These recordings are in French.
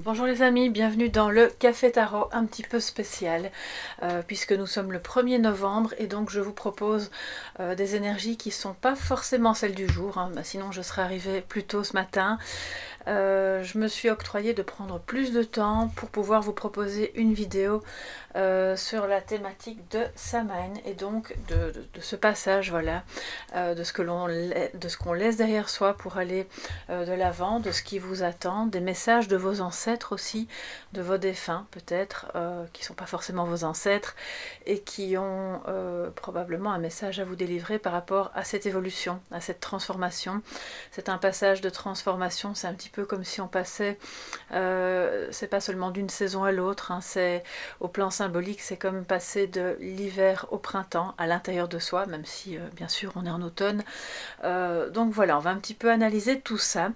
Bonjour les amis, bienvenue dans le Café Tarot un petit peu spécial puisque nous sommes le 1er novembre et donc je vous propose des énergies qui ne sont pas forcément celles du jour, hein, sinon je serais arrivée plus tôt ce matin. Je me suis octroyée de prendre plus de temps pour pouvoir vous proposer une vidéo sur la thématique de Samhain et donc de ce passage, voilà, de ce qu'on laisse derrière soi pour aller de l'avant, de ce qui vous attend, des messages de vos ancêtres aussi, de vos défunts peut-être, qui ne sont pas forcément vos ancêtres et qui ont probablement un message à vous délivrer par rapport à cette évolution, à cette transformation. C'est un passage de transformation, c'est un petit peu comme si on passait, c'est pas seulement d'une saison à l'autre, hein, c'est au plan symbolique, c'est comme passer de l'hiver au printemps à l'intérieur de soi, même si bien sûr on est en automne. Donc voilà, on va un petit peu analyser tout ça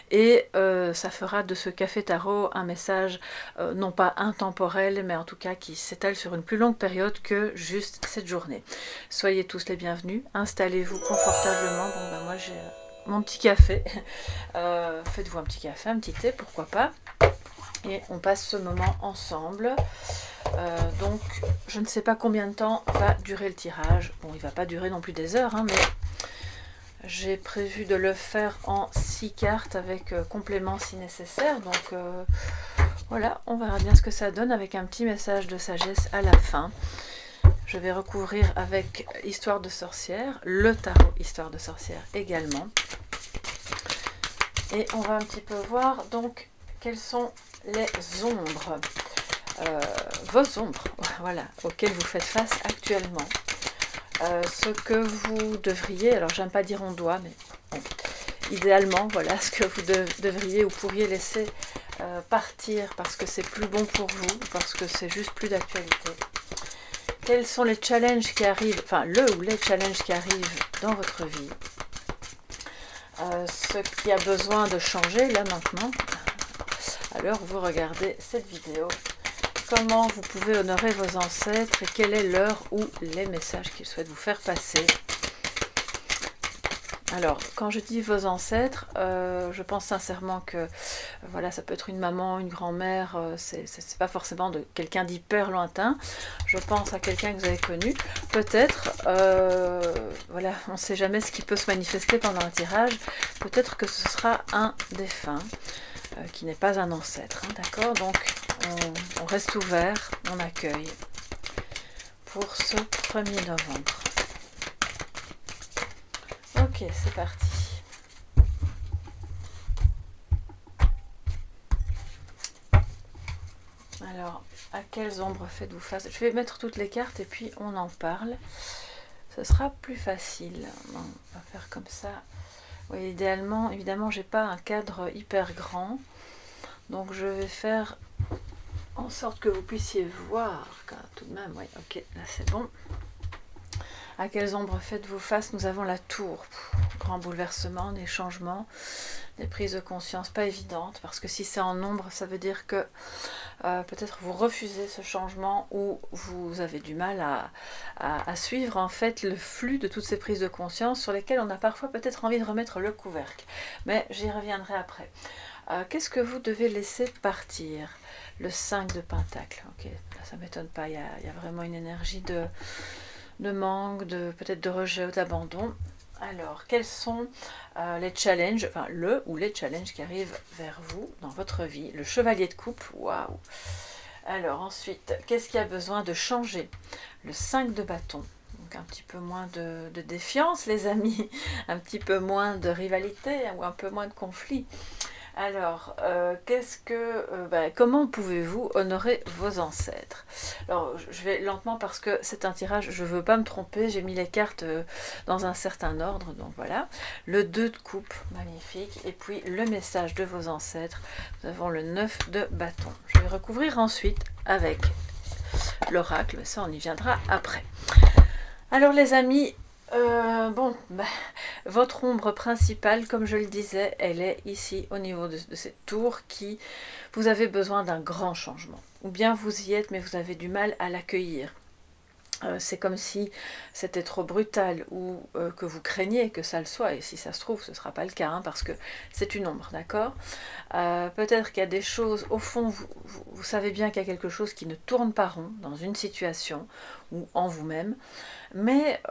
et ça fera de ce café tarot un message non pas intemporel, mais en tout cas qui s'étale sur une plus longue période que juste cette journée. Soyez tous les bienvenus, installez-vous confortablement. Bon ben moi j'ai mon petit café, faites-vous un petit café, un petit thé, pourquoi pas, et on passe ce moment ensemble. Donc je ne sais pas combien de temps va durer le tirage. Bon, il va pas durer non plus des heures, hein, mais j'ai prévu de le faire en 6 cartes avec complément si nécessaire. Donc voilà, on verra bien ce que ça donne avec un petit message de sagesse à la fin. Je vais recouvrir avec Histoire de sorcière, le tarot Histoire de sorcière également. Et on va un petit peu voir donc quelles sont les ombres, vos ombres, voilà, auxquelles vous faites face actuellement. Ce que vous devriez, alors j'aime pas dire on doit, mais bon, idéalement, voilà, ce que vous devriez ou pourriez laisser partir parce que c'est plus bon pour vous, parce que c'est juste plus d'actualité. Quels sont les challenges qui arrivent, enfin le ou les challenges qui arrivent dans votre vie, ce qui a besoin de changer là maintenant. Alors vous regardez cette vidéo. Comment vous pouvez honorer vos ancêtres et quelle est l'heure ou les messages qu'ils souhaitent vous faire passer. Alors, quand je dis vos ancêtres, je pense sincèrement que voilà, ça peut être une maman, une grand-mère, c'est pas forcément de quelqu'un d'hyper lointain. Je pense à quelqu'un que vous avez connu. Peut-être, voilà, on ne sait jamais ce qui peut se manifester pendant un tirage. Peut-être que ce sera un défunt qui n'est pas un ancêtre, hein, d'accord? Donc, on reste ouvert, on accueille pour ce 1er novembre. Ok, c'est parti. Alors, à quelles ombres faites-vous face? Je vais mettre toutes les cartes et puis on en parle. Ce sera plus facile. On va faire comme ça. Oui, idéalement, évidemment, j'ai pas un cadre hyper grand. Donc, je vais faire en sorte que vous puissiez voir, tout de même, oui, ok, là c'est bon. À quelles ombres faites-vous face? Nous avons la tour, grand bouleversement, des changements, des prises de conscience pas évidentes, parce que si c'est en ombre, ça veut dire que peut-être vous refusez ce changement ou vous avez du mal à suivre en fait le flux de toutes ces prises de conscience sur lesquelles on a parfois peut-être envie de remettre le couvercle. Mais j'y reviendrai après. Qu'est-ce que vous devez laisser partir? Le 5 de Pentacle, ok, ça ne m'étonne pas, il y a vraiment une énergie de manque, peut-être de rejet ou d'abandon. Alors, quels sont les challenges, enfin le ou les challenges qui arrivent vers vous dans votre vie? Le chevalier de coupe, waouh! Alors ensuite, qu'est-ce qui a besoin de changer? Le 5 de bâton. Donc un petit peu moins de défiance, les amis, un petit peu moins de rivalité ou un peu moins de conflit. Alors, comment pouvez-vous honorer vos ancêtres? Alors, je vais lentement parce que c'est un tirage, je ne veux pas me tromper, j'ai mis les cartes dans un certain ordre, donc voilà. Le 2 de coupe, magnifique, et puis le message de vos ancêtres. Nous avons le 9 de bâton. Je vais recouvrir ensuite avec l'oracle, mais ça on y viendra après. Alors les amis, votre ombre principale, comme je le disais, elle est ici au niveau de cette tour qui, vous avez besoin d'un grand changement. Ou bien vous y êtes, mais vous avez du mal à l'accueillir. C'est comme si c'était trop brutal ou que vous craignez que ça le soit, et si ça se trouve, ce ne sera pas le cas, hein, parce que c'est une ombre, d'accord. Peut-être qu'il y a des choses, au fond, vous savez bien qu'il y a quelque chose qui ne tourne pas rond dans une situation ou en vous-même, mais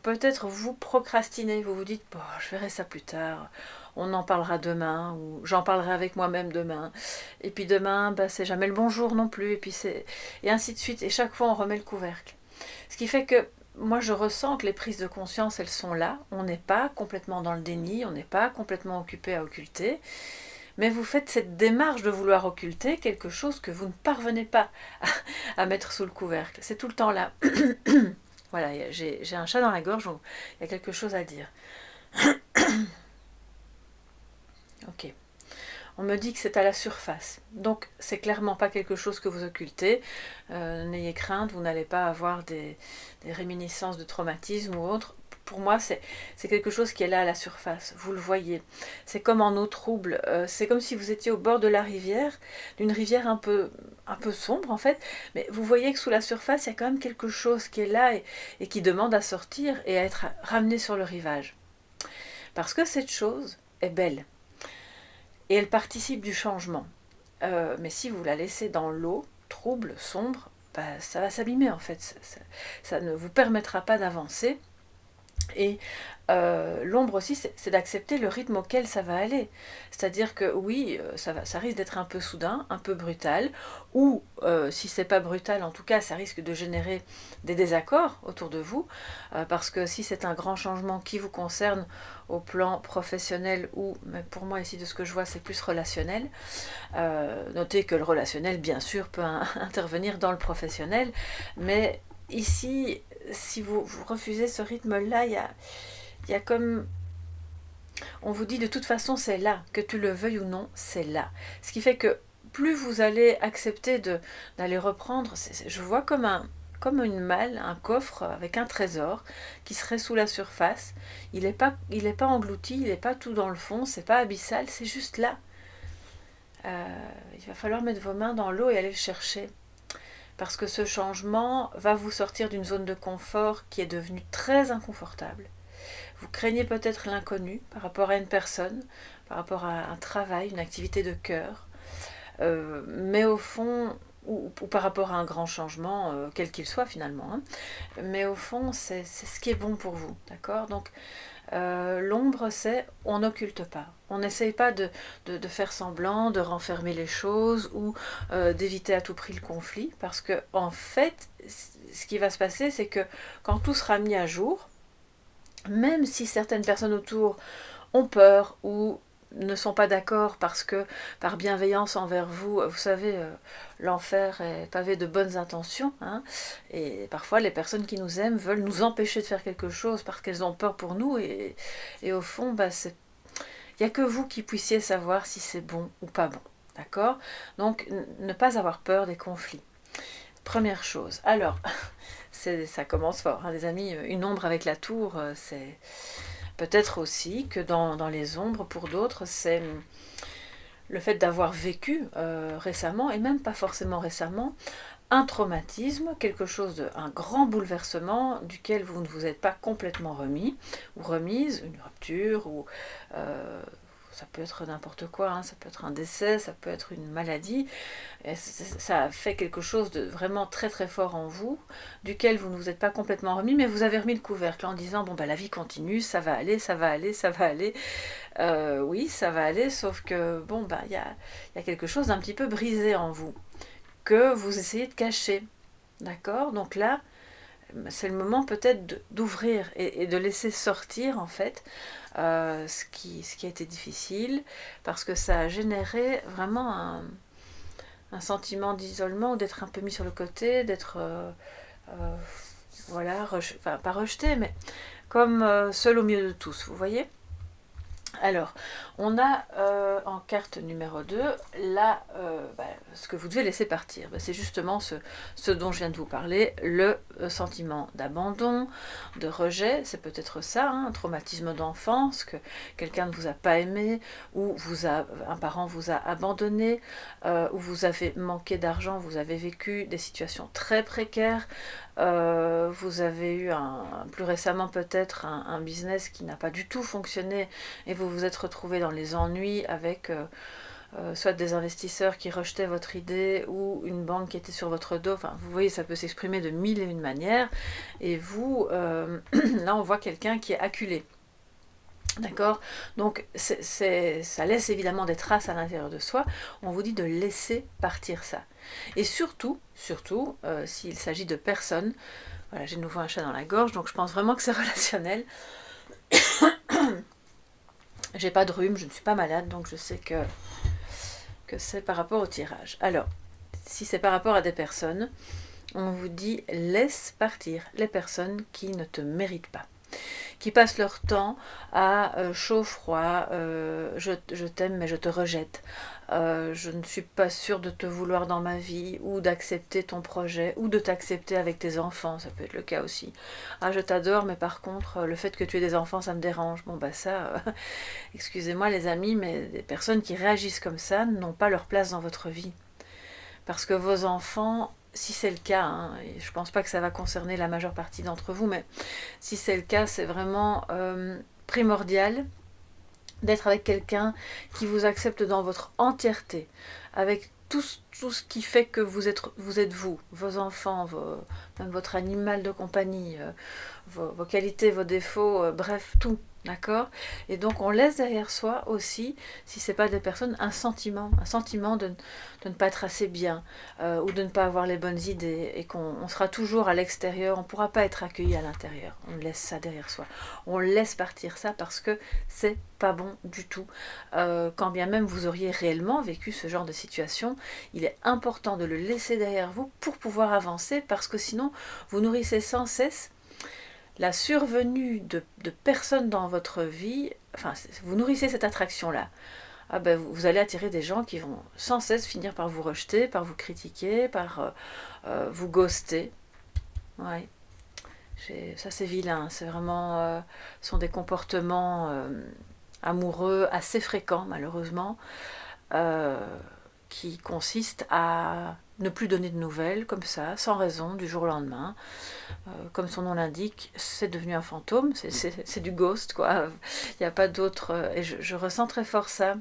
peut-être vous procrastinez, vous vous dites, bon, je verrai ça plus tard, on en parlera demain, ou j'en parlerai avec moi-même demain, et puis demain, bah, c'est jamais le bon jour non plus, et ainsi de suite, et chaque fois on remet le couvercle. Ce qui fait que moi je ressens que les prises de conscience, elles sont là, on n'est pas complètement dans le déni, on n'est pas complètement occupé à occulter, mais vous faites cette démarche de vouloir occulter quelque chose que vous ne parvenez pas à mettre sous le couvercle. C'est tout le temps là. Voilà, j'ai un chat dans la gorge, donc il y a quelque chose à dire. Ok. On me dit que c'est à la surface, donc c'est clairement pas quelque chose que vous occultez. N'ayez crainte, vous n'allez pas avoir des réminiscences de traumatisme ou autre. Pour moi, c'est quelque chose qui est là à la surface, vous le voyez. C'est comme en eau trouble, c'est comme si vous étiez au bord de la rivière, d'une rivière un peu sombre en fait, mais vous voyez que sous la surface, il y a quand même quelque chose qui est là et qui demande à sortir et à être ramené sur le rivage. Parce que cette chose est belle. Et elle participe du changement. Mais si vous la laissez dans l'eau, trouble, sombre, bah, ça va s'abîmer en fait. Ça ne vous permettra pas d'avancer. Et l'ombre aussi, c'est d'accepter le rythme auquel ça va aller. C'est-à-dire que oui, ça risque d'être un peu soudain, un peu brutal, ou si c'est pas brutal, en tout cas, ça risque de générer des désaccords autour de vous, parce que si c'est un grand changement qui vous concerne au plan professionnel, ou mais pour moi ici de ce que je vois, c'est plus relationnel, notez que le relationnel, bien sûr, peut intervenir dans le professionnel, mais ici, si vous refusez ce rythme-là, il y a comme... On vous dit de toute façon c'est là, que tu le veuilles ou non, c'est là. Ce qui fait que plus vous allez accepter d'aller reprendre, je vois comme une malle, un coffre avec un trésor qui serait sous la surface. Il n'est pas englouti, il n'est pas tout dans le fond, c'est pas abyssal, c'est juste là. Il va falloir mettre vos mains dans l'eau et aller le chercher. Parce que ce changement va vous sortir d'une zone de confort qui est devenue très inconfortable. Vous craignez peut-être l'inconnu par rapport à une personne, par rapport à un travail, une activité de cœur, mais au fond, ou par rapport à un grand changement, quel qu'il soit finalement, hein, mais au fond, c'est ce qui est bon pour vous, d'accord. Donc, l'ombre, c'est on n'occulte pas. On n'essaye pas de faire semblant, de renfermer les choses ou d'éviter à tout prix le conflit, parce que en fait, ce qui va se passer, c'est que quand tout sera mis à jour, même si certaines personnes autour ont peur ou ne sont pas d'accord parce que par bienveillance envers vous, vous savez, l'enfer est pavé de bonnes intentions, hein, et parfois les personnes qui nous aiment veulent nous empêcher de faire quelque chose parce qu'elles ont peur pour nous, et au fond, bah, il n'y a que vous qui puissiez savoir si c'est bon ou pas bon, d'accord. Donc ne pas avoir peur des conflits. Première chose. Alors, ça commence fort, hein, les amis. Une ombre avec la tour, c'est peut-être aussi que dans les ombres, pour d'autres, c'est le fait d'avoir vécu récemment, et même pas forcément récemment, un traumatisme, quelque chose, un grand bouleversement duquel vous ne vous êtes pas complètement remis ou remise, une rupture, ou ça peut être n'importe quoi, hein, ça peut être un décès, ça peut être une maladie, et ça fait quelque chose de vraiment très très fort en vous, duquel vous ne vous êtes pas complètement remis, mais vous avez remis le couvercle en disant, bon bah la vie continue, ça va aller, ça va aller, ça va aller, oui ça va aller, sauf que bon bah il y a quelque chose d'un petit peu brisé en vous, que vous essayez de cacher, d'accord. Donc là, c'est le moment peut-être d'ouvrir et de laisser sortir en fait ce qui a été difficile, parce que ça a généré vraiment un sentiment d'isolement, d'être un peu mis sur le côté, d'être voilà, enfin pas rejeté, mais comme seul au milieu de tous, vous voyez. Alors, on a en carte numéro 2, là, ce que vous devez laisser partir. C'est justement ce dont je viens de vous parler, le sentiment d'abandon, de rejet, c'est peut-être ça, hein, un traumatisme d'enfance, que quelqu'un ne vous a pas aimé, ou un parent vous a abandonné, ou vous avez manqué d'argent, vous avez vécu des situations très précaires, vous avez eu plus récemment peut-être un business qui n'a pas du tout fonctionné et vous vous êtes retrouvé dans les ennuis avec soit des investisseurs qui rejetaient votre idée ou une banque qui était sur votre dos. Enfin, vous voyez, ça peut s'exprimer de mille et une manières. Et vous, là, on voit quelqu'un qui est acculé. D'accord? Donc, ça laisse évidemment des traces à l'intérieur de soi. On vous dit de laisser partir ça. Et surtout, s'il s'agit de personnes, voilà, j'ai de nouveau un chat dans la gorge, donc je pense vraiment que c'est relationnel. J'ai pas de rhume, je ne suis pas malade, donc je sais que c'est par rapport au tirage. Alors, si c'est par rapport à des personnes, on vous dit laisse partir les personnes qui ne te méritent pas, qui passent leur temps à chaud-froid, je t'aime mais je te rejette, je ne suis pas sûre de te vouloir dans ma vie, ou d'accepter ton projet, ou de t'accepter avec tes enfants, ça peut être le cas aussi. Ah, je t'adore, mais par contre, le fait que tu aies des enfants, ça me dérange. Bon, bah ça, excusez-moi les amis, mais des personnes qui réagissent comme ça n'ont pas leur place dans votre vie. Parce que vos enfants, si c'est le cas, hein, et je ne pense pas que ça va concerner la majeure partie d'entre vous, mais si c'est le cas, c'est vraiment primordial d'être avec quelqu'un qui vous accepte dans votre entièreté, avec tout ce qui fait que vous êtes vous, vos enfants, même votre animal de compagnie, vos qualités, vos défauts, bref, tout. D'accord? Et donc on laisse derrière soi aussi, si ce n'est pas des personnes, un sentiment de ne pas être assez bien, ou de ne pas avoir les bonnes idées, et qu'on sera toujours à l'extérieur, on ne pourra pas être accueilli à l'intérieur. On laisse ça derrière soi. On laisse partir ça parce que c'est pas bon du tout. Quand bien même vous auriez réellement vécu ce genre de situation, il est important de le laisser derrière vous pour pouvoir avancer, parce que sinon vous nourrissez sans cesse la survenue de personnes dans votre vie. Enfin, vous nourrissez cette attraction-là. Ah ben, vous allez attirer des gens qui vont sans cesse finir par vous rejeter, par vous critiquer, par vous ghoster. Ouais. Ça c'est vilain, c'est vraiment, ce sont des comportements amoureux assez fréquents malheureusement, euh, qui consistent à ne plus donner de nouvelles comme ça, sans raison, du jour au lendemain. Comme son nom l'indique, c'est devenu un fantôme, c'est du ghost, quoi. Il n'y a pas d'autre. Et je ressens très fort ça.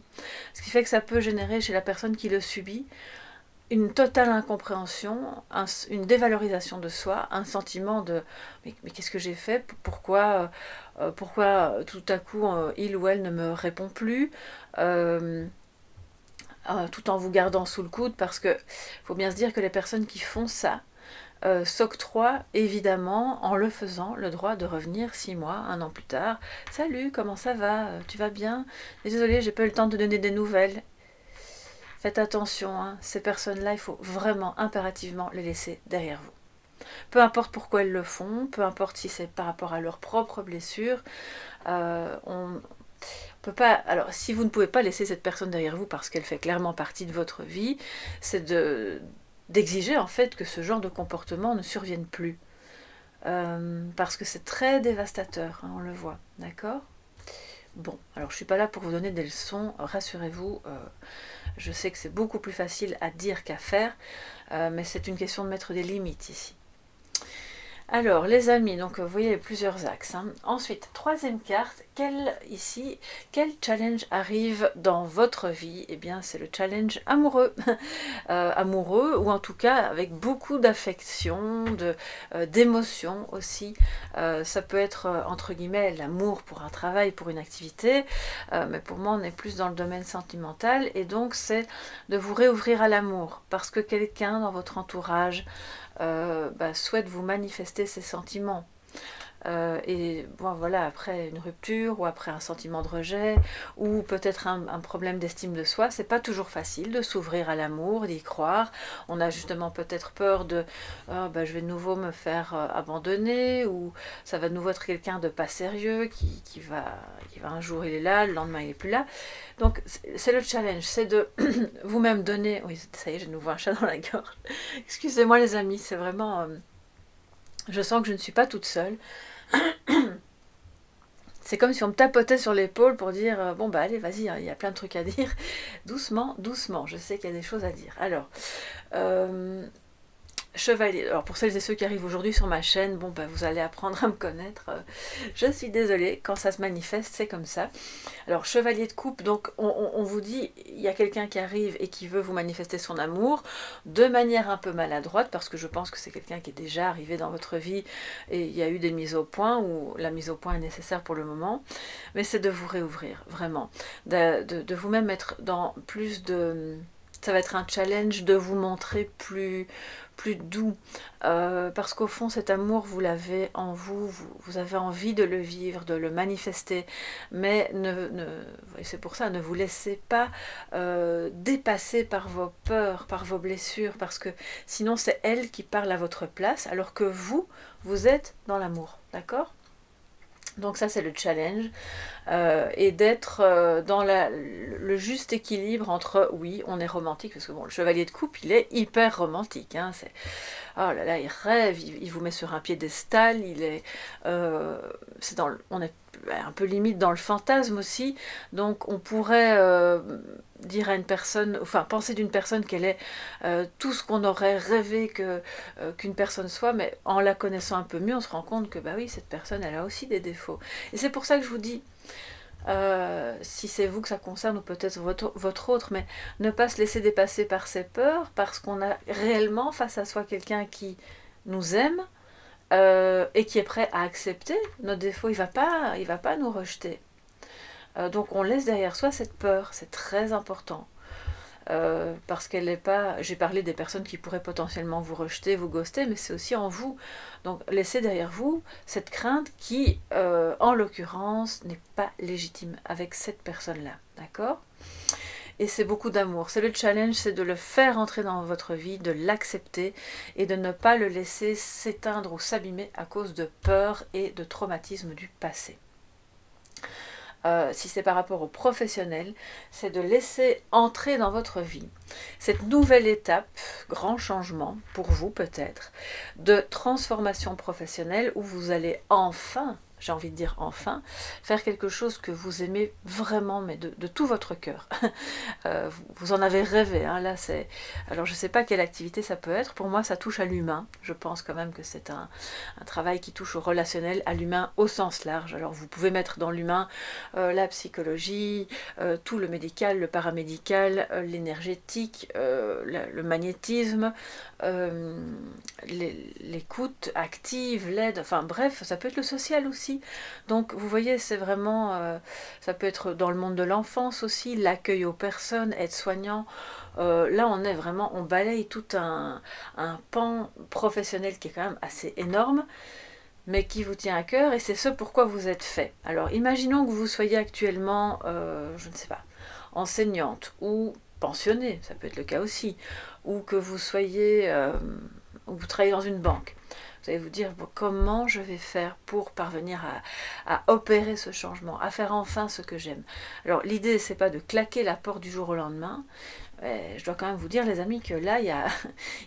Ce qui fait que ça peut générer chez la personne qui le subit une totale incompréhension, une dévalorisation de soi, un sentiment de mais qu'est-ce que j'ai fait, pourquoi tout à coup il ou elle ne me répond plus, tout en vous gardant sous le coude, parce que faut bien se dire que les personnes qui font ça s'octroient évidemment, en le faisant, le droit de revenir 6 mois, 1 an plus tard. Salut, comment ça va? Tu vas bien? Désolée, j'ai pas eu le temps de donner des nouvelles. Faites attention, hein, ces personnes-là, il faut vraiment impérativement les laisser derrière vous. Peu importe pourquoi elles le font, peu importe si c'est par rapport à leurs propres blessures, on peut pas. Alors, si vous ne pouvez pas laisser cette personne derrière vous parce qu'elle fait clairement partie de votre vie, c'est d'exiger en fait que ce genre de comportement ne survienne plus. Parce que c'est très dévastateur, hein, on le voit, d'accord? Bon, alors je ne suis pas là pour vous donner des leçons, rassurez-vous, je sais que c'est beaucoup plus facile à dire qu'à faire, mais c'est une question de mettre des limites ici. Alors, les amis, donc vous voyez plusieurs axes. Hein. Ensuite, troisième carte, quel challenge arrive dans votre vie? Eh bien, c'est le challenge amoureux. Amoureux, ou en tout cas avec beaucoup d'affection, d'émotion aussi. Ça peut être, entre guillemets, l'amour pour un travail, pour une activité, mais pour moi, on est plus dans le domaine sentimental, et donc c'est de vous réouvrir à l'amour, parce que quelqu'un dans votre entourage souhaite vous manifester ses sentiments. Et bon, voilà, après une rupture ou après un sentiment de rejet ou peut-être un problème d'estime de soi, c'est pas toujours facile de s'ouvrir à l'amour, d'y croire. On a justement peut-être peur de je vais de nouveau me faire abandonner, ou ça va de nouveau être quelqu'un de pas sérieux qui va un jour il est là, le lendemain il est plus là. Donc c'est le challenge, c'est de vous-même donner. Oui, ça y est, j'ai de nouveau un chat dans la gorge. Excusez-moi les amis, c'est vraiment Je sens que je ne suis pas toute seule. C'est comme si on me tapotait sur l'épaule pour dire bon bah allez vas-y, hein, il y a plein de trucs à dire. Doucement, doucement, je sais qu'il y a des choses à dire. Alors, euh, Chevalier, alors pour celles et ceux qui arrivent aujourd'hui sur ma chaîne, bon bah vous allez apprendre à me connaître. Je suis désolée, quand ça se manifeste, c'est comme ça. Alors Chevalier de coupe, donc on vous dit, il y a quelqu'un qui arrive et qui veut vous manifester son amour de manière un peu maladroite, parce que je pense que c'est quelqu'un qui est déjà arrivé dans votre vie et il y a eu des mises au point, ou la mise au point est nécessaire pour le moment, mais c'est de vous réouvrir, vraiment, de vous-même être dans plus de... Ça va être un challenge de vous montrer plus doux, parce qu'au fond cet amour vous l'avez en vous, vous avez envie de le vivre, de le manifester, mais c'est pour ça, ne vous laissez pas dépasser par vos peurs, par vos blessures, parce que sinon c'est elle qui parle à votre place, alors que vous êtes dans l'amour, d'accord? Donc ça c'est le challenge, et d'être dans le juste équilibre entre, oui on est romantique, parce que bon le chevalier de coupe il est hyper romantique, hein, c'est, oh là là il rêve, il vous met sur un piédestal, il est, on est un peu limite dans le fantasme aussi, donc on pourrait dire à une personne, enfin penser d'une personne qu'elle est tout ce qu'on aurait rêvé qu'une personne soit, mais en la connaissant un peu mieux, on se rend compte que bah oui, cette personne, elle a aussi des défauts. Et c'est pour ça que je vous dis, si c'est vous que ça concerne, ou peut-être votre autre, mais ne pas se laisser dépasser par ses peurs, parce qu'on a réellement face à soi quelqu'un qui nous aime, et qui est prêt à accepter nos défauts. Il va pas nous rejeter. Donc on laisse derrière soi cette peur, c'est très important. Parce qu'elle n'est pas... J'ai parlé des personnes qui pourraient potentiellement vous rejeter, vous ghoster, mais c'est aussi en vous. Donc laissez derrière vous cette crainte qui, en l'occurrence, n'est pas légitime avec cette personne-là, d'accord? Et c'est beaucoup d'amour. C'est le challenge, c'est de le faire entrer dans votre vie, de l'accepter et de ne pas le laisser s'éteindre ou s'abîmer à cause de peur et de traumatisme du passé. Si c'est par rapport au professionnel, c'est de laisser entrer dans votre vie cette nouvelle étape, grand changement pour vous peut-être, de transformation professionnelle où vous allez enfin, j'ai envie de dire enfin, faire quelque chose que vous aimez vraiment, mais de tout votre cœur. Vous en avez rêvé, hein, là c'est... Alors je ne sais pas quelle activité ça peut être, pour moi ça touche à l'humain, je pense quand même que c'est un travail qui touche au relationnel, à l'humain au sens large. Alors vous pouvez mettre dans l'humain la psychologie, tout le médical, le paramédical, l'énergétique, le magnétisme, l'écoute active, l'aide, enfin bref, ça peut être le social aussi. Donc vous voyez, c'est vraiment, ça peut être dans le monde de l'enfance aussi, l'accueil aux personnes, être soignant. Là on est vraiment, on balaye tout un pan professionnel qui est quand même assez énorme, mais qui vous tient à cœur, et c'est ce pourquoi vous êtes fait. Alors imaginons que vous soyez actuellement, je ne sais pas, enseignante ou pensionnée, ça peut être le cas aussi, ou que vous soyez, ou vous travaillez dans une banque. Vous allez vous dire bon, comment je vais faire pour parvenir à opérer ce changement, à faire enfin ce que j'aime. Alors l'idée c'est pas de claquer la porte du jour au lendemain. Je dois quand même vous dire les amis que là il y a,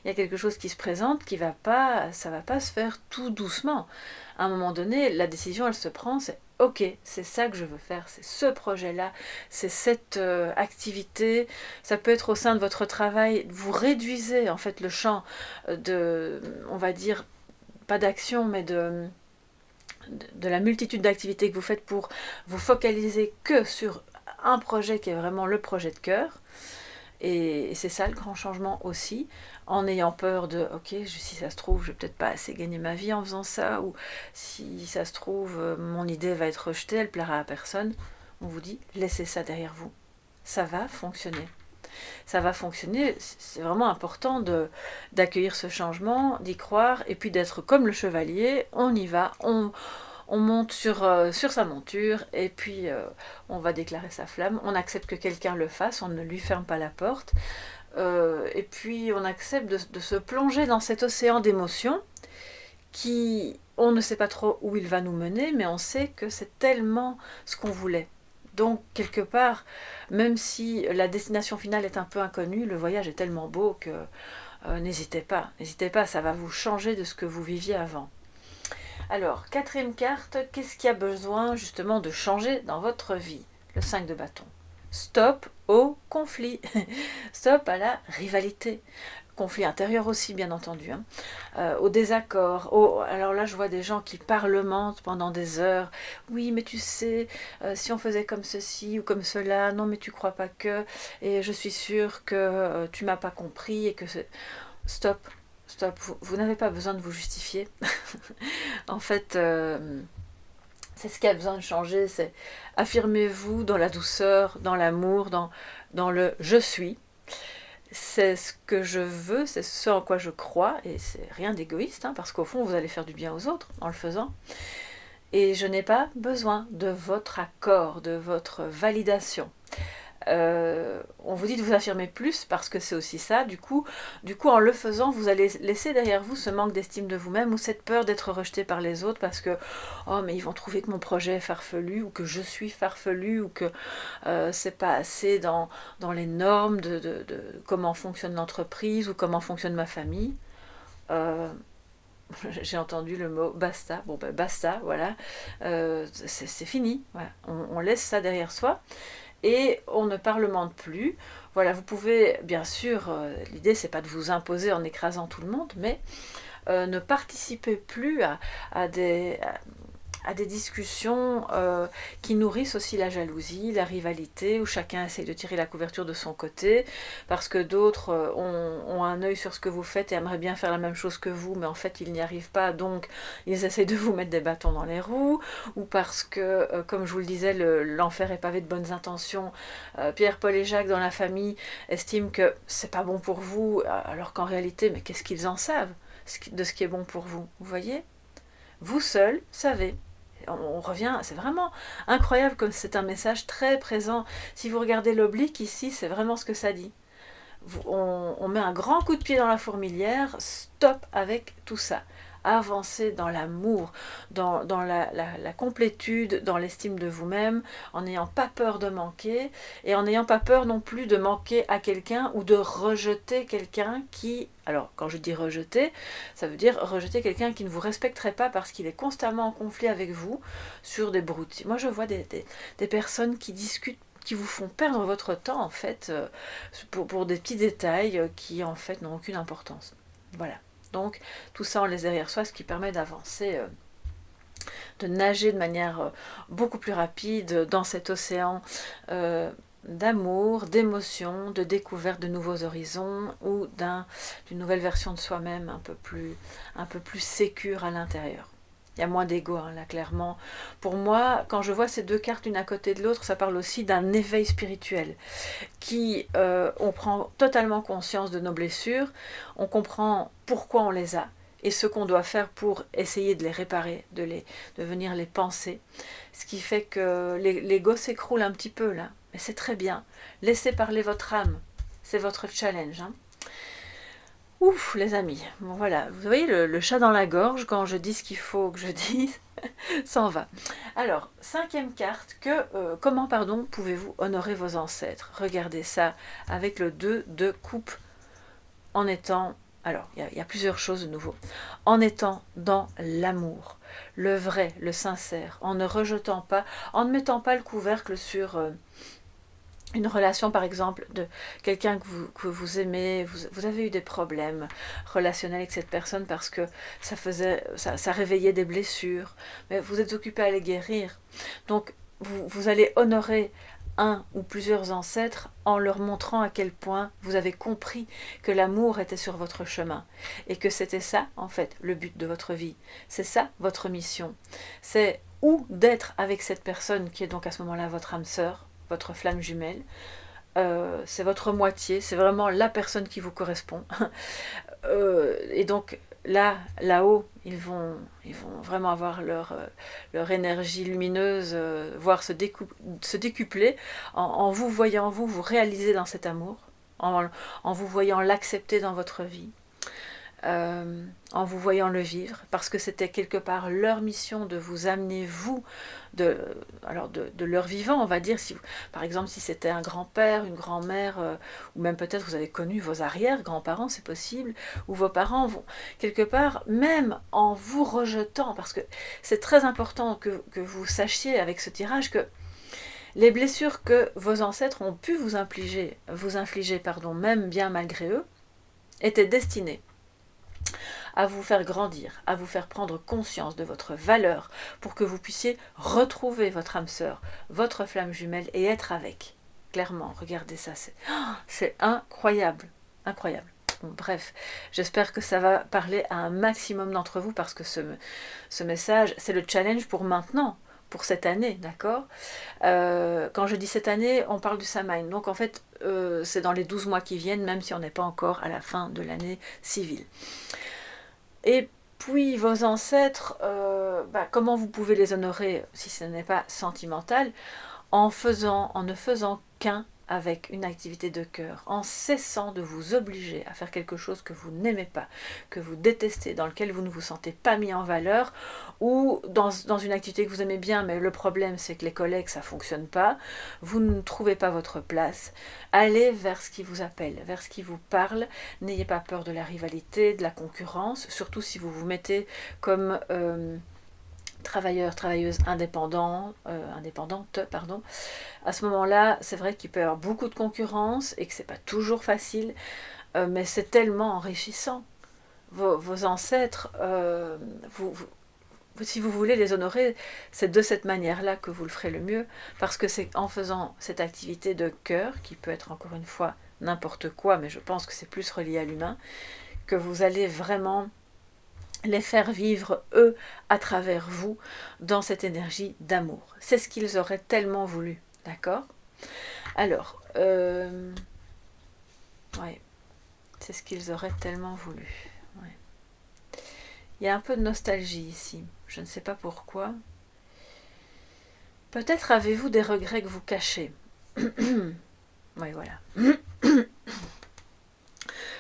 il y a quelque chose qui se présente qui va pas, ça va pas se faire tout doucement. À un moment donné la décision elle se prend, c'est ok, c'est ça que je veux faire, c'est ce projet-là, c'est cette activité. Ça peut être au sein de votre travail, vous réduisez en fait le champ de, on va dire, pas d'action, mais de la multitude d'activités que vous faites pour vous focaliser que sur un projet qui est vraiment le projet de cœur. Et c'est ça le grand changement aussi, en ayant peur de ok, si ça se trouve, je vais peut-être pas assez gagner ma vie en faisant ça, ou si ça se trouve, mon idée va être rejetée, elle plaira à personne. On vous dit, laissez ça derrière vous. Ça va fonctionner. Ça va fonctionner, c'est vraiment important d'accueillir ce changement, d'y croire, et puis d'être comme le chevalier, on y va, on monte sur sa monture, et puis on va déclarer sa flamme, on accepte que quelqu'un le fasse, on ne lui ferme pas la porte, et puis on accepte de se plonger dans cet océan d'émotions, qui, on ne sait pas trop où il va nous mener, mais on sait que c'est tellement ce qu'on voulait. Donc, quelque part, même si la destination finale est un peu inconnue, le voyage est tellement beau que n'hésitez pas, ça va vous changer de ce que vous viviez avant. Alors, quatrième carte, qu'est-ce qui a besoin justement de changer dans votre vie? Le 5 de bâton. Stop au conflit. Stop à la rivalité. Conflit intérieur aussi, bien entendu, hein. Au désaccord. Alors là, je vois des gens qui parlementent pendant des heures. Oui, mais tu sais, si on faisait comme ceci ou comme cela, non, mais tu crois pas que. Et je suis sûre que tu m'as pas compris et que c'est. Stop, stop. Vous n'avez pas besoin de vous justifier. En fait, c'est ce qui a besoin de changer. C'est affirmez-vous dans la douceur, dans l'amour, dans le je suis. C'est ce que je veux, c'est ce en quoi je crois, et c'est rien d'égoïste, hein, parce qu'au fond, vous allez faire du bien aux autres en le faisant. Et je n'ai pas besoin de votre accord, de votre validation. On vous dit de vous affirmer plus parce que c'est aussi ça. Du coup, en le faisant, vous allez laisser derrière vous ce manque d'estime de vous-même ou cette peur d'être rejeté par les autres parce que oh mais ils vont trouver que mon projet est farfelu ou que je suis farfelu ou que c'est pas assez dans les normes de comment fonctionne l'entreprise ou comment fonctionne ma famille. Euh, j'ai entendu le mot basta. Bon ben basta, voilà. C'est fini. Voilà. On laisse ça derrière soi et on ne parlemente plus. Voilà, vous pouvez, bien sûr, l'idée c'est pas de vous imposer en écrasant tout le monde, mais ne participez plus à des discussions qui nourrissent aussi la jalousie, la rivalité, où chacun essaye de tirer la couverture de son côté, parce que d'autres ont un œil sur ce que vous faites et aimeraient bien faire la même chose que vous, mais en fait ils n'y arrivent pas, donc ils essayent de vous mettre des bâtons dans les roues, ou parce que, comme je vous le disais, l'enfer est pavé de bonnes intentions. Pierre, Paul et Jacques dans la famille estiment que c'est pas bon pour vous, alors qu'en réalité, mais qu'est-ce qu'ils en savent de ce qui est bon pour vous, vous voyez? Vous seul savez. On revient, c'est vraiment incroyable comme c'est un message très présent. Si vous regardez l'oblique ici, c'est vraiment ce que ça dit. On met un grand coup de pied dans la fourmilière, stop avec tout ça. Avancez dans l'amour, dans la complétude, dans l'estime de vous-même, en n'ayant pas peur de manquer, et en n'ayant pas peur non plus de manquer à quelqu'un ou de rejeter quelqu'un qui... Alors, quand je dis rejeter, ça veut dire rejeter quelqu'un qui ne vous respecterait pas parce qu'il est constamment en conflit avec vous sur des broutilles. Moi, je vois des personnes qui discutent, qui vous font perdre votre temps, en fait, pour des petits détails qui, en fait, n'ont aucune importance. Voilà. Donc, tout ça, on laisse derrière soi, ce qui permet d'avancer, de nager de manière beaucoup plus rapide dans cet océan d'amour, d'émotion, de découverte de nouveaux horizons ou d'une nouvelle version de soi-même un peu plus sécure à l'intérieur. Il y a moins d'ego, hein, là, clairement. Pour moi, quand je vois ces deux cartes l'une à côté de l'autre, ça parle aussi d'un éveil spirituel qui, on prend totalement conscience de nos blessures, on comprend pourquoi on les a et ce qu'on doit faire pour essayer de les réparer, de venir les penser. Ce qui fait que l'ego s'écroule un petit peu, là. Mais c'est très bien. Laissez parler votre âme. C'est votre challenge, hein. Ouf, les amis. Bon, voilà. Vous voyez le chat dans la gorge, quand je dis ce qu'il faut que je dise, s'en va. Alors, cinquième carte, comment pouvez-vous honorer vos ancêtres? Regardez ça avec le 2 de coupe en étant... Alors, il y a plusieurs choses de nouveau. En étant dans l'amour, le vrai, le sincère, en ne rejetant pas, en ne mettant pas le couvercle sur... une relation par exemple de quelqu'un que vous aimez, vous avez eu des problèmes relationnels avec cette personne parce que ça réveillait des blessures, mais vous êtes occupé à les guérir. Donc vous allez honorer un ou plusieurs ancêtres en leur montrant à quel point vous avez compris que l'amour était sur votre chemin et que c'était ça en fait le but de votre vie. C'est ça votre mission. C'est ou d'être avec cette personne qui est donc à ce moment-là votre âme sœur, votre flamme jumelle, c'est votre moitié, c'est vraiment la personne qui vous correspond. Et donc là-haut, ils vont vraiment avoir leur énergie lumineuse, voire se décupler, en vous voyant vous réaliser dans cet amour, en vous voyant l'accepter dans votre vie. en vous voyant le vivre, parce que c'était quelque part leur mission de vous amener, vous, de leur vivant, on va dire. Si, par exemple, si c'était un grand-père, une grand-mère, ou même peut-être vous avez connu vos arrière-grands-parents, c'est possible, ou vos parents vont, quelque part, même en vous rejetant, parce que c'est très important que vous sachiez avec ce tirage que les blessures que vos ancêtres ont pu vous infliger, même bien malgré eux, étaient destinées à vous faire grandir, à vous faire prendre conscience de votre valeur pour que vous puissiez retrouver votre âme sœur, votre flamme jumelle et être avec. Clairement, regardez ça, c'est incroyable, incroyable. Bon, bref, j'espère que ça va parler à un maximum d'entre vous parce que ce message, c'est le challenge pour maintenant, pour cette année, d'accord. Quand je dis cette année, on parle du Samhain. Donc en fait, c'est dans les 12 mois qui viennent, même si on n'est pas encore à la fin de l'année civile. Et puis vos ancêtres, comment vous pouvez les honorer si ce n'est pas sentimental, en ne faisant qu'un avec une activité de cœur, en cessant de vous obliger à faire quelque chose que vous n'aimez pas, que vous détestez, dans lequel vous ne vous sentez pas mis en valeur, ou dans une activité que vous aimez bien, mais le problème c'est que les collègues ça ne fonctionne pas, vous ne trouvez pas votre place, allez vers ce qui vous appelle, vers ce qui vous parle, n'ayez pas peur de la rivalité, de la concurrence, surtout si vous vous mettez comme travailleurs, travailleuses indépendantes, à ce moment-là, c'est vrai qu'il peut y avoir beaucoup de concurrence et que c'est pas toujours facile, mais c'est tellement enrichissant. Vos ancêtres, si vous voulez les honorer, c'est de cette manière-là que vous le ferez le mieux, parce que c'est en faisant cette activité de cœur, qui peut être encore une fois n'importe quoi, mais je pense que c'est plus relié à l'humain, que vous allez vraiment les faire vivre, eux, à travers vous, dans cette énergie d'amour. C'est ce qu'ils auraient tellement voulu, d'accord? Alors, ouais, c'est ce qu'ils auraient tellement voulu. Ouais. Il y a un peu de nostalgie ici, je ne sais pas pourquoi. Peut-être avez-vous des regrets que vous cachez. Oui, voilà.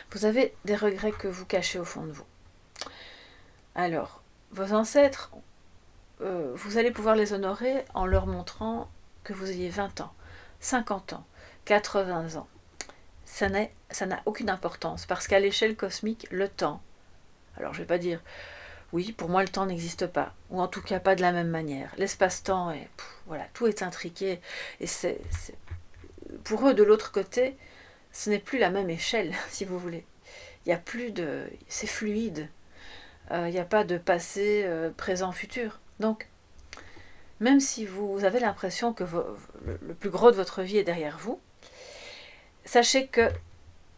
Vous avez des regrets que vous cachez au fond de vous. Alors, vos ancêtres, vous allez pouvoir les honorer en leur montrant que vous ayez 20 ans, 50 ans, 80 ans. Ça n'a aucune importance, parce qu'à l'échelle cosmique, le temps, alors je ne vais pas dire, oui, pour moi le temps n'existe pas, ou en tout cas pas de la même manière. L'espace-temps, voilà, tout est intriqué, et pour eux, de l'autre côté, ce n'est plus la même échelle, si vous voulez. Il n'y a plus de... c'est fluide. Il n'y a pas de passé, présent, futur. Donc, même si vous avez l'impression que le plus gros de votre vie est derrière vous, sachez que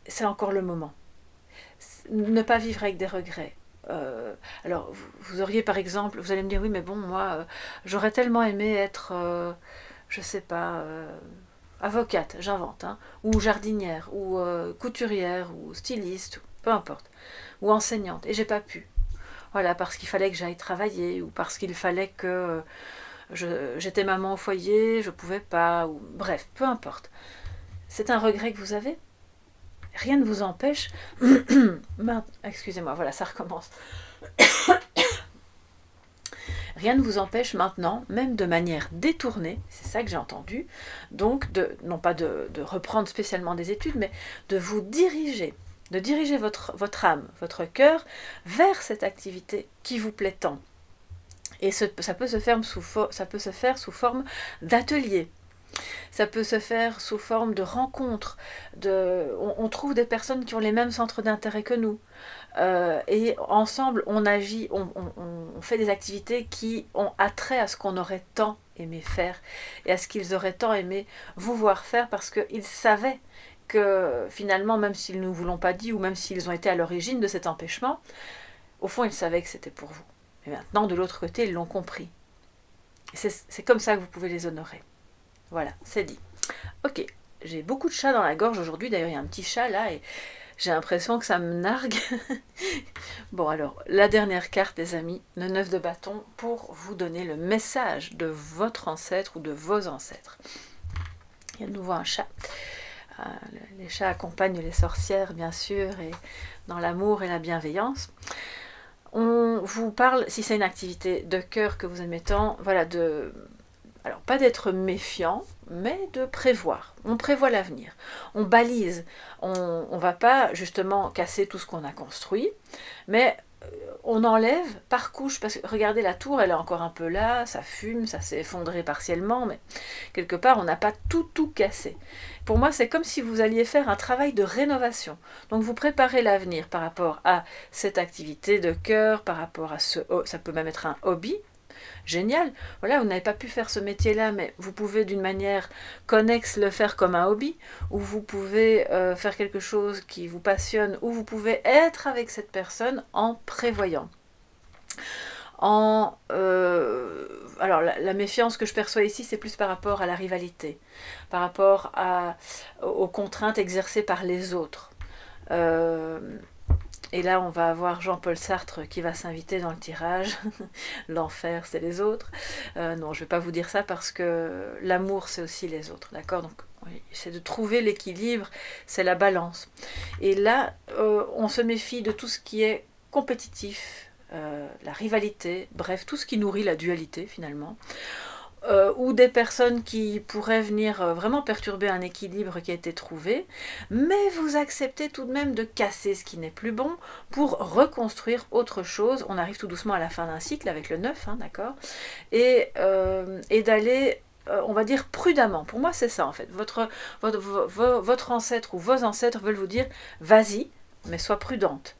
c'est encore le moment. Ne pas vivre avec des regrets. Alors, vous auriez par exemple, vous allez me dire, oui, mais bon, moi, j'aurais tellement aimé être, je sais pas, avocate, j'invente, hein, ou jardinière, ou couturière, ou styliste, peu importe, ou enseignante, et j'ai pas pu. Voilà, parce qu'il fallait que j'aille travailler, ou parce qu'il fallait que j'étais maman au foyer, je pouvais pas, ou bref, peu importe. C'est un regret que vous avez. Rien ne vous empêche... Excusez-moi, voilà, ça recommence. Rien ne vous empêche maintenant, même de manière détournée, c'est ça que j'ai entendu, donc non pas de reprendre spécialement des études, mais de vous diriger, votre âme, votre cœur, vers cette activité qui vous plaît tant. Et ça peut se faire sous forme d'atelier. Ça peut se faire sous forme de rencontres. On trouve des personnes qui ont les mêmes centres d'intérêt que nous. Et ensemble, on agit, on fait des activités qui ont attrait à ce qu'on aurait tant aimé faire et à ce qu'ils auraient tant aimé vous voir faire, parce qu'ils savaient que finalement, même s'ils ne vous l'ont pas dit ou même s'ils ont été à l'origine de cet empêchement, au fond, ils savaient que c'était pour vous. Et maintenant, de l'autre côté, ils l'ont compris. C'est comme ça que vous pouvez les honorer. Voilà, c'est dit. Ok, j'ai beaucoup de chats dans la gorge aujourd'hui. D'ailleurs, il y a un petit chat là et j'ai l'impression que ça me nargue. Bon, alors, la dernière carte, les amis, le 9 de bâton, pour vous donner le message de votre ancêtre ou de vos ancêtres. Il y a de nouveau un chat. les chats accompagnent les sorcières, bien sûr, et dans l'amour et la bienveillance. On vous parle, si c'est une activité de cœur que vous aimez tant, voilà, alors pas d'être méfiant, mais de prévoir. On prévoit l'avenir, on balise, on ne va pas justement casser tout ce qu'on a construit, mais on enlève par couche, parce que regardez, la tour, elle est encore un peu là, ça fume, ça s'est effondré partiellement, mais quelque part, on n'a pas tout cassé. Pour moi, c'est comme si vous alliez faire un travail de rénovation. Donc, vous préparez l'avenir par rapport à cette activité de cœur, par rapport à ça peut même être un hobby, génial. Voilà, vous n'avez pas pu faire ce métier-là, mais vous pouvez d'une manière connexe le faire comme un hobby, ou vous pouvez faire quelque chose qui vous passionne, ou vous pouvez être avec cette personne en prévoyant. Alors la méfiance que je perçois ici, c'est plus par rapport à la rivalité, par rapport aux contraintes exercées par les autres. Et là, on va avoir Jean-Paul Sartre qui va s'inviter dans le tirage. L'enfer, c'est les autres. Non, je ne vais pas vous dire ça parce que l'amour, c'est aussi les autres. D'accord? Donc, oui, c'est de trouver l'équilibre, c'est la balance. Et là, on se méfie de tout ce qui est compétitif, la rivalité, bref, tout ce qui nourrit la dualité finalement. Ou des personnes qui pourraient venir vraiment perturber un équilibre qui a été trouvé, mais vous acceptez tout de même de casser ce qui n'est plus bon pour reconstruire autre chose. On arrive tout doucement à la fin d'un cycle avec le 9, hein, d'accord, et d'aller, on va dire, prudemment. Pour moi, c'est ça en fait. Votre ancêtre ou vos ancêtres veulent vous dire, vas-y, mais sois prudente.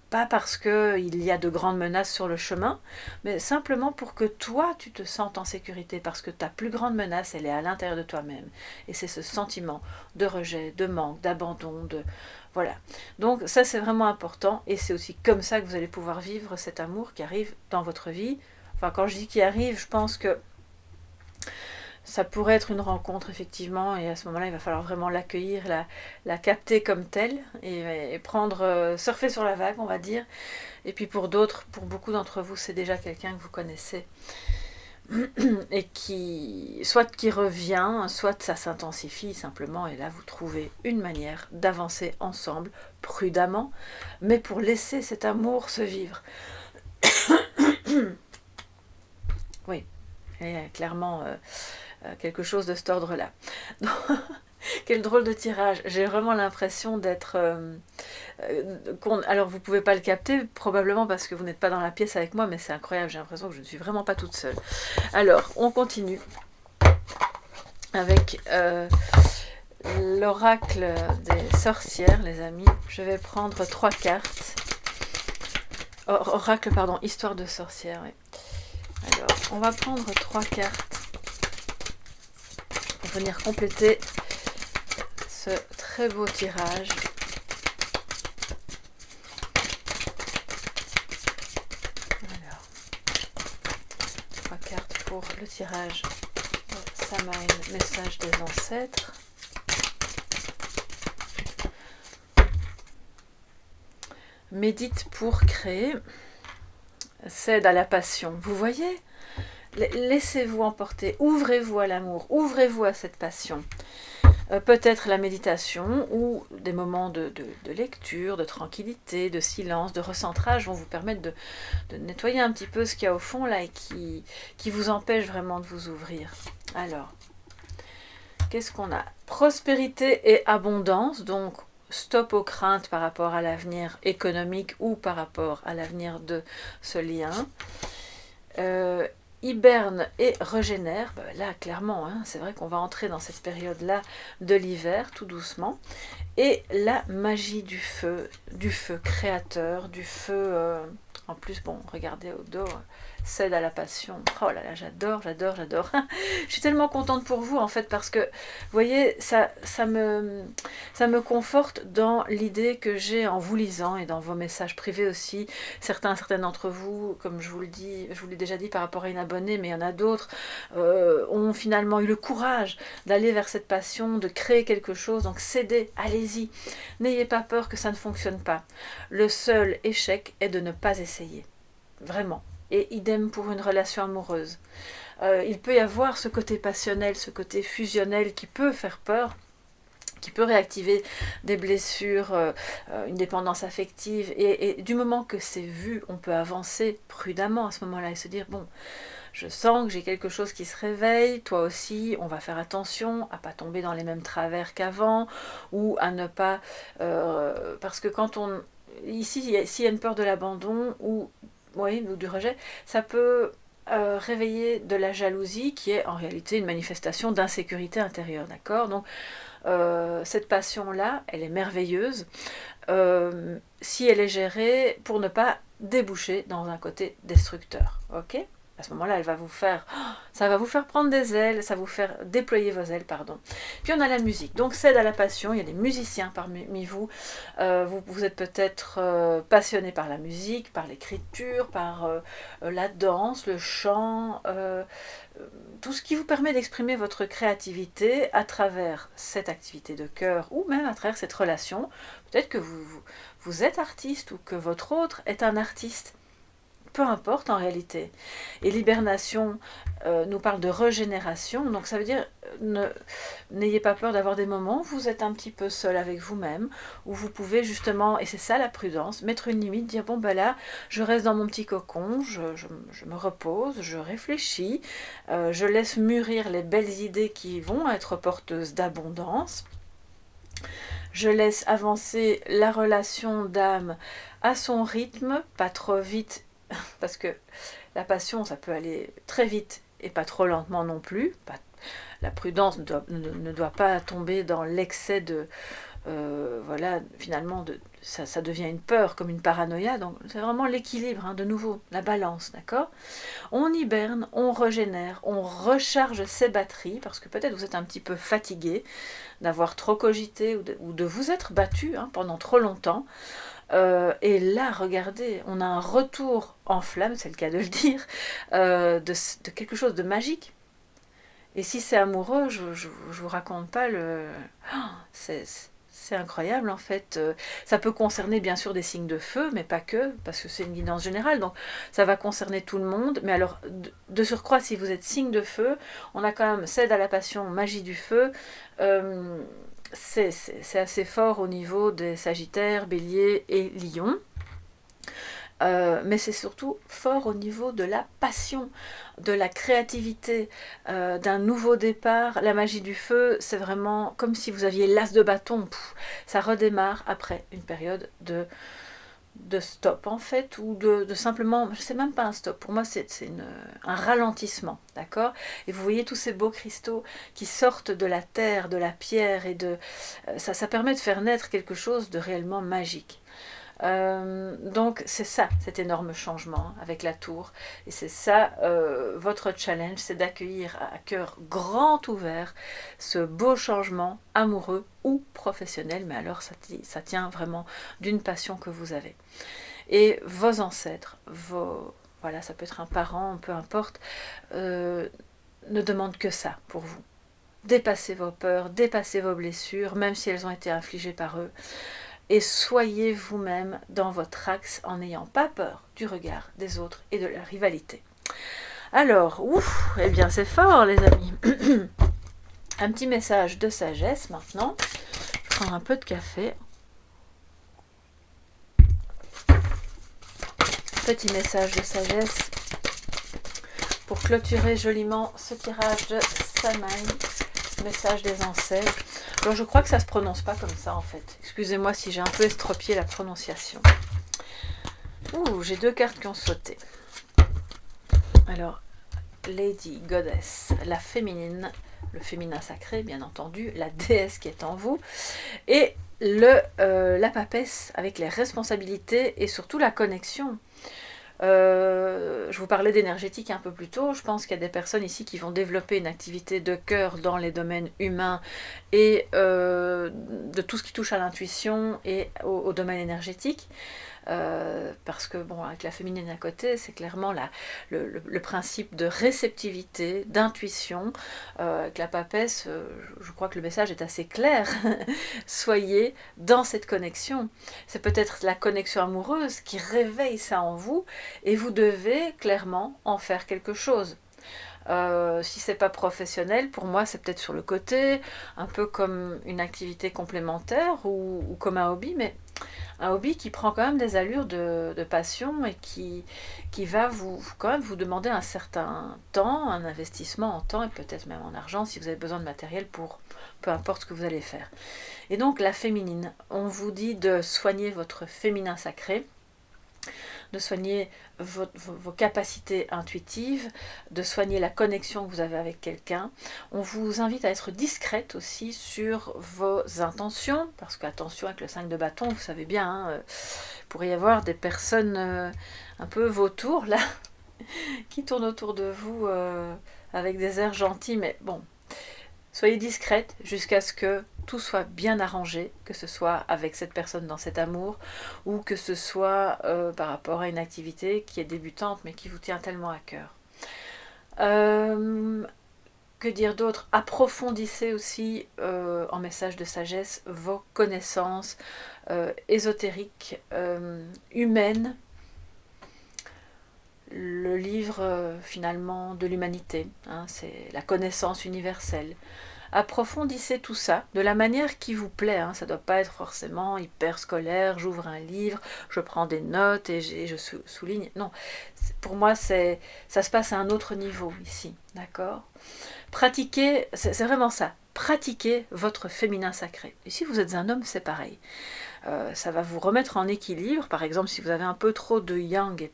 Pas parce qu'il y a de grandes menaces sur le chemin, mais simplement pour que toi, tu te sentes en sécurité, parce que ta plus grande menace, elle est à l'intérieur de toi-même. Et c'est ce sentiment de rejet, de manque, d'abandon, Voilà. Donc ça, c'est vraiment important, et c'est aussi comme ça que vous allez pouvoir vivre cet amour qui arrive dans votre vie. Enfin, quand je dis qui arrive, je pense que ça pourrait être une rencontre effectivement, et à ce moment-là il va falloir vraiment l'accueillir, la capter comme telle, et prendre, surfer sur la vague, on va dire. Et puis pour d'autres, pour beaucoup d'entre vous, c'est déjà quelqu'un que vous connaissez et soit qui revient, soit ça s'intensifie simplement, et là vous trouvez une manière d'avancer ensemble prudemment, mais pour laisser cet amour se vivre. Oui, et clairement quelque chose de cet ordre-là. Quel drôle de tirage. J'ai vraiment l'impression d'être... alors vous pouvez pas le capter, probablement parce que vous n'êtes pas dans la pièce avec moi, mais c'est incroyable, j'ai l'impression que je ne suis vraiment pas toute seule. Alors, on continue avec l'oracle des sorcières, les amis. Je vais prendre 3 cartes. Oracle, pardon, histoire de sorcière, oui. Alors, on va prendre 3 cartes pour venir compléter ce très beau tirage. Alors, 3 cartes pour le tirage de Samhain, message des ancêtres. Médite pour créer, cède à la passion. Vous voyez ? Laissez-vous emporter, ouvrez-vous à l'amour, ouvrez-vous à cette passion. Peut-être la méditation ou des moments de lecture, de tranquillité, de silence, de recentrage vont vous permettre de nettoyer un petit peu ce qu'il y a au fond là et qui vous empêche vraiment de vous ouvrir. Alors, qu'est-ce qu'on a? Prospérité et abondance, donc stop aux craintes par rapport à l'avenir économique ou par rapport à l'avenir de ce lien. Hiberne et régénère, là clairement, hein, c'est vrai qu'on va entrer dans cette période-là de l'hiver, tout doucement. Et la magie du feu créateur, du feu, en plus, bon, regardez au dos, cède à la passion. Oh là là, j'adore. Je suis tellement contente pour vous, en fait, parce que, vous voyez, ça me conforte dans l'idée que j'ai en vous lisant, et dans vos messages privés aussi. Certaines d'entre vous, comme je vous l'ai déjà dit par rapport à une abonnée, mais il y en a d'autres, ont finalement eu le courage d'aller vers cette passion, de créer quelque chose. Donc cédez, allez-y. N'ayez pas peur que ça ne fonctionne pas. Le seul échec est de ne pas essayer. Vraiment. Et idem pour une relation amoureuse. Il peut y avoir ce côté passionnel, ce côté fusionnel qui peut faire peur. qui peut réactiver des blessures, une dépendance affective. Et du moment que c'est vu, on peut avancer prudemment à ce moment-là et se dire, bon, je sens que j'ai quelque chose qui se réveille, toi aussi, on va faire attention à ne pas tomber dans les mêmes travers qu'avant, ou à ne pas... parce que quand on... Ici, s'il y a une peur de l'abandon, ou, oui, ou du rejet, ça peut... réveiller de la jalousie qui est en réalité une manifestation d'insécurité intérieure, d'accord? Donc cette passion-là, elle est merveilleuse si elle est gérée pour ne pas déboucher dans un côté destructeur, ok? À ce moment-là, elle va vous faire, ça va vous faire prendre des ailes, ça va vous faire déployer vos ailes, pardon. Puis on a la musique, donc cède à la passion, il y a des musiciens parmi vous, vous êtes peut-être passionné par la musique, par l'écriture, par la danse, le chant, tout ce qui vous permet d'exprimer votre créativité à travers cette activité de cœur ou même à travers cette relation. Peut-être que vous êtes artiste ou que votre autre est un artiste. Peu importe en réalité. Et l'hibernation nous parle de régénération, donc ça veut dire n'ayez pas peur d'avoir des moments où vous êtes un petit peu seul avec vous-même, où vous pouvez justement, et c'est ça la prudence, mettre une limite, dire bon ben là, je reste dans mon petit cocon, je me repose, je réfléchis, je laisse mûrir les belles idées qui vont être porteuses d'abondance. Je laisse avancer la relation d'âme à son rythme, pas trop vite, parce que la passion, ça peut aller très vite et pas trop lentement non plus. La prudence ne doit pas tomber dans l'excès de... voilà, finalement, ça devient une peur, comme une paranoïa. Donc c'est vraiment l'équilibre, hein, de nouveau, la balance, d'accord? On hiberne, on régénère, on recharge ses batteries, parce que peut-être vous êtes un petit peu fatigué d'avoir trop cogité ou de vous être battu, hein, pendant trop longtemps. Et là, regardez, on a un retour en flamme, c'est le cas de le dire, de quelque chose de magique. Et si c'est amoureux, je vous raconte pas le... c'est incroyable en fait. Ça peut concerner bien sûr des signes de feu, mais pas que, parce que c'est une guidance générale, donc ça va concerner tout le monde. Mais alors, de surcroît, si vous êtes signe de feu, on a quand même cède à la passion, magie du feu. C'est assez fort au niveau des Sagittaires, Béliers et Lions. Mais c'est surtout fort au niveau de la passion, de la créativité, d'un nouveau départ. La magie du feu, c'est vraiment comme si vous aviez l'as de bâton. Ça redémarre après une période de stop en fait, ou de simplement, je sais même pas un stop, pour moi c'est un ralentissement, d'accord? Et vous voyez tous ces beaux cristaux qui sortent de la terre, de la pierre, et ça permet de faire naître quelque chose de réellement magique. Donc c'est ça, cet énorme changement, hein, avec la tour, et c'est ça votre challenge, c'est d'accueillir à cœur grand ouvert ce beau changement amoureux ou professionnel, mais alors ça tient vraiment d'une passion que vous avez. Et vos ancêtres, voilà, ça peut être un parent, peu importe, ne demandent que ça pour vous. Dépassez vos peurs, dépassez vos blessures, même si elles ont été infligées par eux. Et soyez vous-même dans votre axe en n'ayant pas peur du regard des autres et de la rivalité. Alors, eh bien c'est fort les amis. Un petit message de sagesse maintenant. Je prends un peu de café. Petit message de sagesse pour clôturer joliment ce tirage de Samhain. Message des ancêtres. Alors je crois que ça se prononce pas comme ça en fait. Excusez-moi si j'ai un peu estropié la prononciation. J'ai deux cartes qui ont sauté. Alors, Lady Goddess, la féminine, le féminin sacré bien entendu, la déesse qui est en vous, et la papesse avec les responsabilités et surtout la connexion. Je vous parlais d'énergétique un peu plus tôt. Je pense qu'il y a des personnes ici qui vont développer une activité de cœur dans les domaines humains et de tout ce qui touche à l'intuition et au domaine énergétique. Parce que bon, avec la féminine à côté, c'est clairement le principe de réceptivité, d'intuition. Avec la papesse, je crois que le message est assez clair. Soyez dans cette connexion. C'est peut-être la connexion amoureuse qui réveille ça en vous, et vous devez clairement en faire quelque chose. Si c'est pas professionnel, pour moi c'est peut-être sur le côté, un peu comme une activité complémentaire ou comme un hobby, mais un hobby qui prend quand même des allures de passion et qui va quand même vous demander un certain temps, un investissement en temps et peut-être même en argent si vous avez besoin de matériel pour peu importe ce que vous allez faire. Et donc la féminine, on vous dit de soigner votre féminin sacré, de soigner vos capacités intuitives, de soigner la connexion que vous avez avec quelqu'un. On vous invite à être discrète aussi sur vos intentions, parce qu'attention avec le 5 de bâton, vous savez bien, hein, il pourrait y avoir des personnes un peu vautours là, qui tournent autour de vous avec des airs gentils, mais bon, soyez discrète jusqu'à ce que tout soit bien arrangé, que ce soit avec cette personne dans cet amour, ou que ce soit par rapport à une activité qui est débutante mais qui vous tient tellement à cœur. Que dire d'autre? Approfondissez aussi en message de sagesse vos connaissances ésotériques, humaines, le livre finalement de l'humanité, hein, c'est la connaissance universelle. Approfondissez tout ça de la manière qui vous plaît, hein. Ça ne doit pas être forcément hyper scolaire, j'ouvre un livre, je prends des notes et je souligne. Non, pour moi ça se passe à un autre niveau ici, d'accord? Pratiquez, c'est vraiment ça, pratiquez votre féminin sacré. Et si vous êtes un homme, c'est pareil. Ça va vous remettre en équilibre. Par exemple, si vous avez un peu trop de yang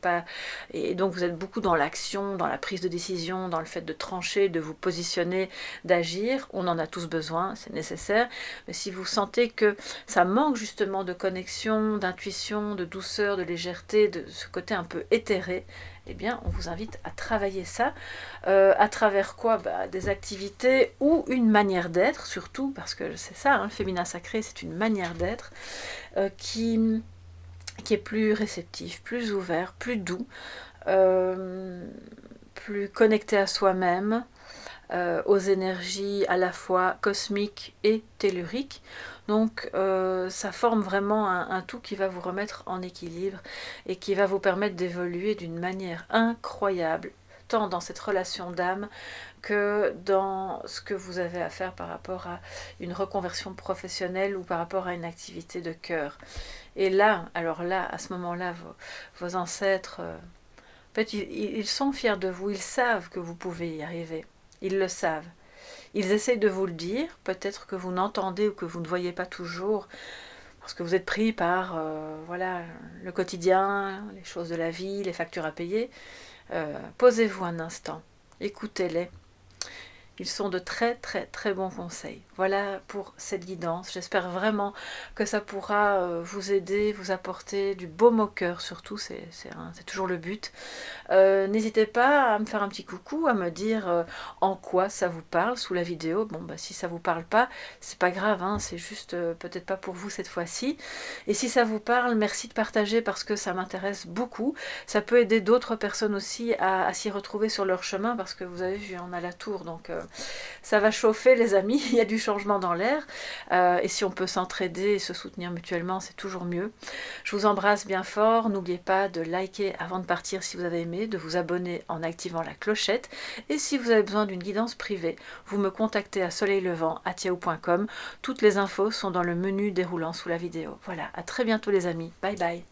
et donc vous êtes beaucoup dans l'action, dans la prise de décision, dans le fait de trancher, de vous positionner, d'agir, on en a tous besoin, c'est nécessaire. Mais si vous sentez que ça manque justement de connexion, d'intuition, de douceur, de légèreté, de ce côté un peu éthéré, eh bien, on vous invite à travailler ça. À travers quoi? Des activités ou une manière d'être, surtout, parce que c'est ça, hein, le féminin sacré, c'est une manière d'être qui est plus réceptif, plus ouvert, plus doux, plus connecté à soi-même, aux énergies à la fois cosmiques et telluriques. Donc ça forme vraiment un tout qui va vous remettre en équilibre et qui va vous permettre d'évoluer d'une manière incroyable, tant dans cette relation d'âme que dans ce que vous avez à faire par rapport à une reconversion professionnelle ou par rapport à une activité de cœur. Et là, alors là, à ce moment-là, vos ancêtres, en fait, ils sont fiers de vous, ils savent que vous pouvez y arriver, ils le savent. Ils essayent de vous le dire, peut-être que vous n'entendez ou que vous ne voyez pas toujours, parce que vous êtes pris par voilà, le quotidien, les choses de la vie, les factures à payer. Posez-vous un instant, écoutez-les. Ils sont de très très très bons conseils. Voilà pour cette guidance. J'espère vraiment que ça pourra vous aider, vous apporter du baume au cœur surtout, c'est toujours le but. N'hésitez pas à me faire un petit coucou, à me dire en quoi ça vous parle sous la vidéo. Bon, si ça vous parle pas, c'est pas grave, hein, c'est juste peut-être pas pour vous cette fois-ci. Et si ça vous parle, merci de partager parce que ça m'intéresse beaucoup. Ça peut aider d'autres personnes aussi à s'y retrouver sur leur chemin parce que vous avez vu, on a la tour, donc ça va chauffer les amis, il y a du changement dans l'air. Et si on peut s'entraider et se soutenir mutuellement, c'est toujours mieux. Je vous embrasse bien fort, n'oubliez pas de liker avant de partir si vous avez aimé, de vous abonner en activant la clochette. Et si vous avez besoin d'une guidance privée, vous me contactez à soleillevent@yahoo.com. Toutes les infos sont dans le menu déroulant sous la vidéo. Voilà, à très bientôt les amis. Bye bye.